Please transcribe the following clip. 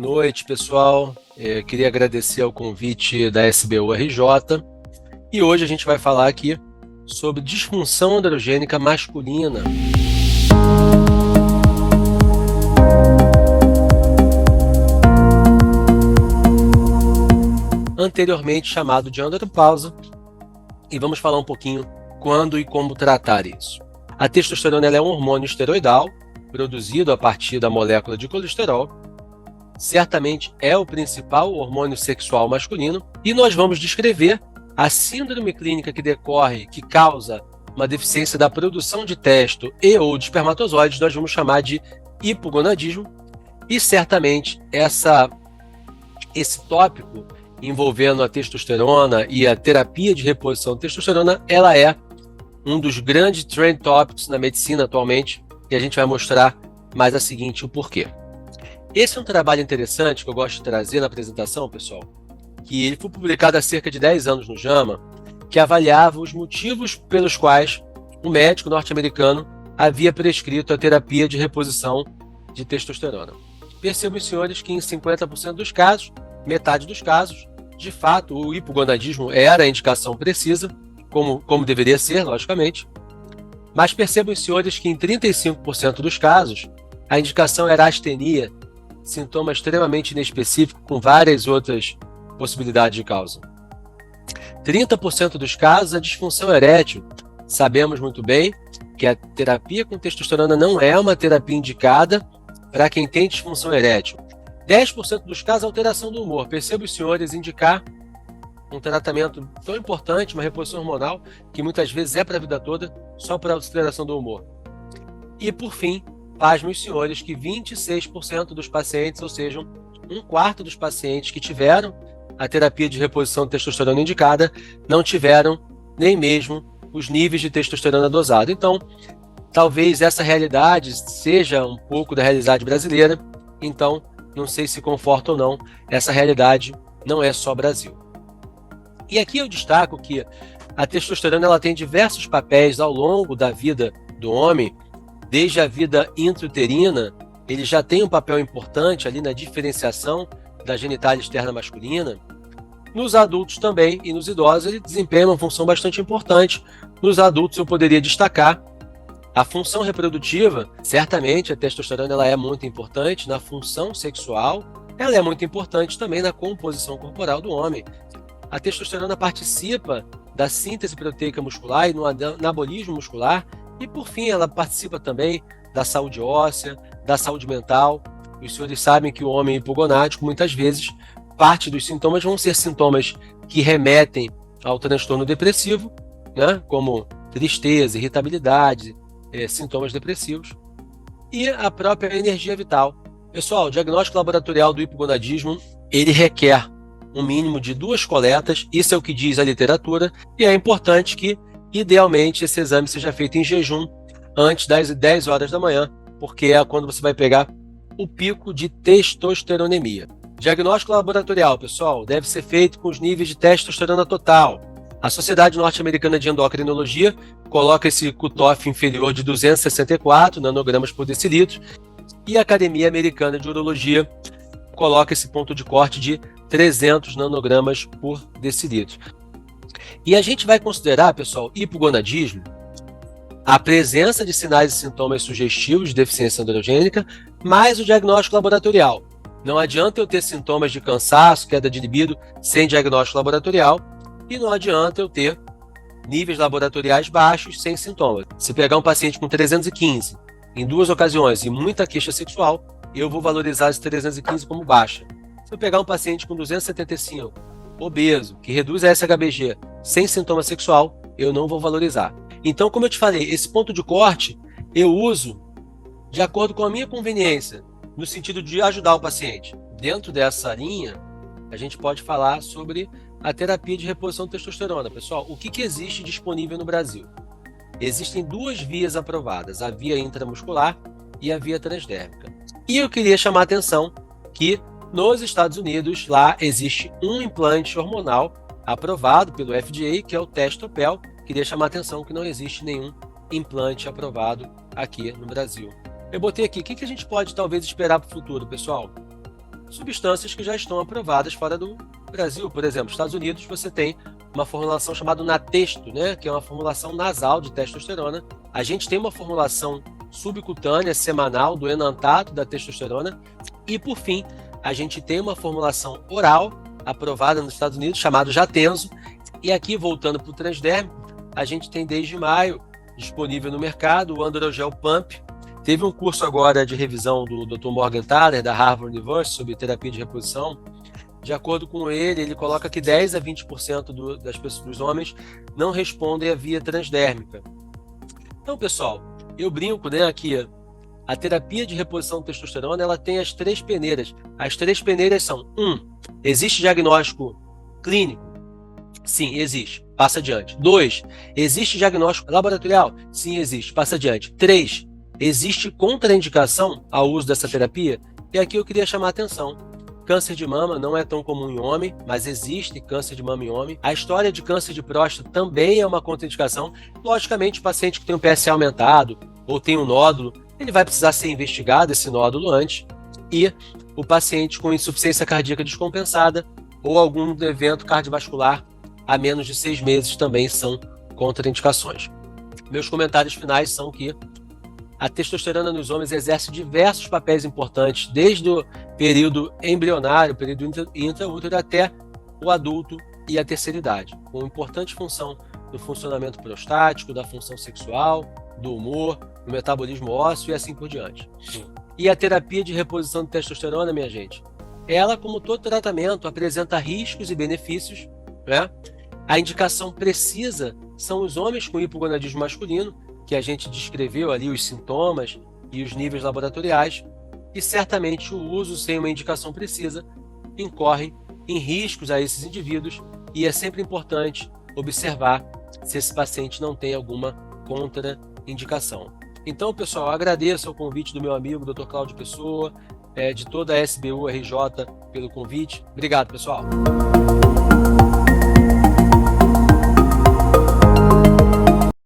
noite, pessoal. Queria agradecer ao convite da SBU-RJ e hoje a gente vai falar aqui sobre disfunção androgênica masculina. Anteriormente chamado de andropausa, e vamos falar um pouquinho quando e como tratar isso. A testosterona ela é um hormônio esteroidal produzido a partir da molécula de colesterol. Certamente é o principal hormônio sexual masculino e nós vamos descrever a síndrome clínica que causa uma deficiência da produção de testo e ou de espermatozoides, nós vamos chamar de hipogonadismo, e certamente esse tópico envolvendo a testosterona e a terapia de reposição de testosterona, ela é um dos grandes trend topics na medicina atualmente, e a gente vai mostrar mais a seguinte o porquê. Esse é um trabalho interessante que eu gosto de trazer na apresentação, pessoal, que ele foi publicado há cerca de 10 anos no JAMA, que avaliava os motivos pelos quais um médico norte-americano havia prescrito a terapia de reposição de testosterona. Percebam, senhores, que em 50% dos casos, metade dos casos, de fato, o hipogonadismo era a indicação precisa, como deveria ser, logicamente, mas percebam, senhores, que em 35% dos casos, a indicação era astenia, sintoma extremamente inespecífico com várias outras possibilidades de causa. 30% dos casos, a disfunção erétil. Sabemos muito bem que a terapia com testosterona não é uma terapia indicada para quem tem disfunção erétil. 10% dos casos, alteração do humor. Perceba os senhores indicar um tratamento tão importante, uma reposição hormonal, que muitas vezes é para a vida toda, só para alteração do humor. E, por fim, pasmem os senhores que 26% dos pacientes, ou seja, um quarto dos pacientes que tiveram a terapia de reposição de testosterona indicada, não tiveram nem mesmo os níveis de testosterona dosado. Então, talvez essa realidade seja um pouco da realidade brasileira, então, não sei se conforta ou não, essa realidade não é só Brasil. E aqui eu destaco que a testosterona ela tem diversos papéis ao longo da vida do homem. Desde a vida intrauterina, ele já tem um papel importante ali na diferenciação da genitália externa masculina. Nos adultos também e nos idosos ele desempenha uma função bastante importante. Nos adultos eu poderia destacar a função reprodutiva. Certamente a testosterona ela é muito importante na função sexual, ela é muito importante também na composição corporal do homem. A testosterona participa da síntese proteica muscular e no anabolismo muscular, e por fim ela participa também da saúde óssea, da saúde mental. Os senhores sabem que o homem hipogonádico, muitas vezes, parte dos sintomas vão ser sintomas que remetem ao transtorno depressivo, né? Como tristeza, irritabilidade, sintomas depressivos, e a própria energia vital. Pessoal, o diagnóstico laboratorial do hipogonadismo, ele requer um mínimo de 2 coletas, isso é o que diz a literatura, e é importante que, idealmente, esse exame seja feito em jejum, antes das 10 horas da manhã, porque é quando você vai pegar o pico de testosteronemia. Diagnóstico laboratorial, pessoal, deve ser feito com os níveis de testosterona total. A Sociedade Norte-Americana de Endocrinologia coloca esse cutoff inferior de 264 nanogramas por decilitro, e a Academia Americana de Urologia coloca esse ponto de corte de 300 nanogramas por decilitro. E a gente vai considerar, pessoal, hipogonadismo a presença de sinais e sintomas sugestivos de deficiência androgênica, mais o diagnóstico laboratorial. Não adianta eu ter sintomas de cansaço, queda de libido, sem diagnóstico laboratorial, e não adianta eu ter níveis laboratoriais baixos, sem sintomas. Se pegar um paciente com 315, em 2 ocasiões, e muita queixa sexual, eu vou valorizar esse 315 como baixa. Se eu pegar um paciente com 275, obeso, que reduz a SHBG, sem sintoma sexual, eu não vou valorizar. Então, como eu te falei, esse ponto de corte eu uso de acordo com a minha conveniência, no sentido de ajudar o paciente. Dentro dessa linha, a gente pode falar sobre a terapia de reposição de testosterona. Pessoal, o que existe disponível no Brasil? Existem 2 vias aprovadas, a via intramuscular e a via transdérmica. E eu queria chamar a atenção que nos Estados Unidos, lá existe um implante hormonal aprovado pelo FDA, que é o Testopel. Queria chamar a atenção que não existe nenhum implante aprovado aqui no Brasil. Eu botei aqui, o que a gente pode talvez esperar para o futuro, pessoal? substâncias que já estão aprovadas fora do Brasil. Por exemplo, nos Estados Unidos você tem uma formulação chamada Natesto, né, que é uma formulação nasal de testosterona. A gente tem uma formulação subcutânea semanal do enantato da testosterona. E, por fim, a gente tem uma formulação oral aprovada nos Estados Unidos, chamado Jatenzo. E aqui, voltando para o transdérmico, a gente tem desde maio disponível no mercado o Androgel Pump. Teve um curso agora de revisão do Dr. Morgan Thaler, da Harvard University, sobre terapia de reposição. De acordo com ele, ele coloca que 10 a 20% das pessoas, dos homens não respondem à via transdérmica. Então, pessoal, eu brinco, né, aqui, a terapia de reposição de testosterona, ela tem as 3 peneiras. As 3 peneiras são: 1. Existe diagnóstico clínico? Sim, existe. Passa adiante. 2. Existe diagnóstico laboratorial? Sim, existe. Passa adiante. 3. Existe contraindicação ao uso dessa terapia? E aqui eu queria chamar a atenção. Câncer de mama não é tão comum em homem, mas existe câncer de mama em homem. A história de câncer de próstata também é uma contraindicação. Logicamente, o paciente que tem um PSA aumentado ou tem um nódulo, ele vai precisar ser investigado, esse nódulo, antes. E o paciente com insuficiência cardíaca descompensada ou algum evento cardiovascular há menos de 6 meses também são contraindicações. Meus comentários finais são que a testosterona nos homens exerce diversos papéis importantes, desde o período embrionário, período intraútero, até o adulto e a terceira idade, com importante função no funcionamento prostático, da função sexual, do humor, do metabolismo ósseo e assim por diante. E a terapia de reposição de testosterona, minha gente, ela, como todo tratamento, apresenta riscos e benefícios, né? A indicação precisa são os homens com hipogonadismo masculino, que a gente descreveu ali os sintomas e os níveis laboratoriais, e certamente o uso sem uma indicação precisa incorre em riscos a esses indivíduos, e é sempre importante observar se esse paciente não tem alguma contraindicação. Então, pessoal, agradeço o convite do meu amigo Dr. Cláudio Pessoa, de toda a SBU RJ pelo convite. Obrigado, pessoal.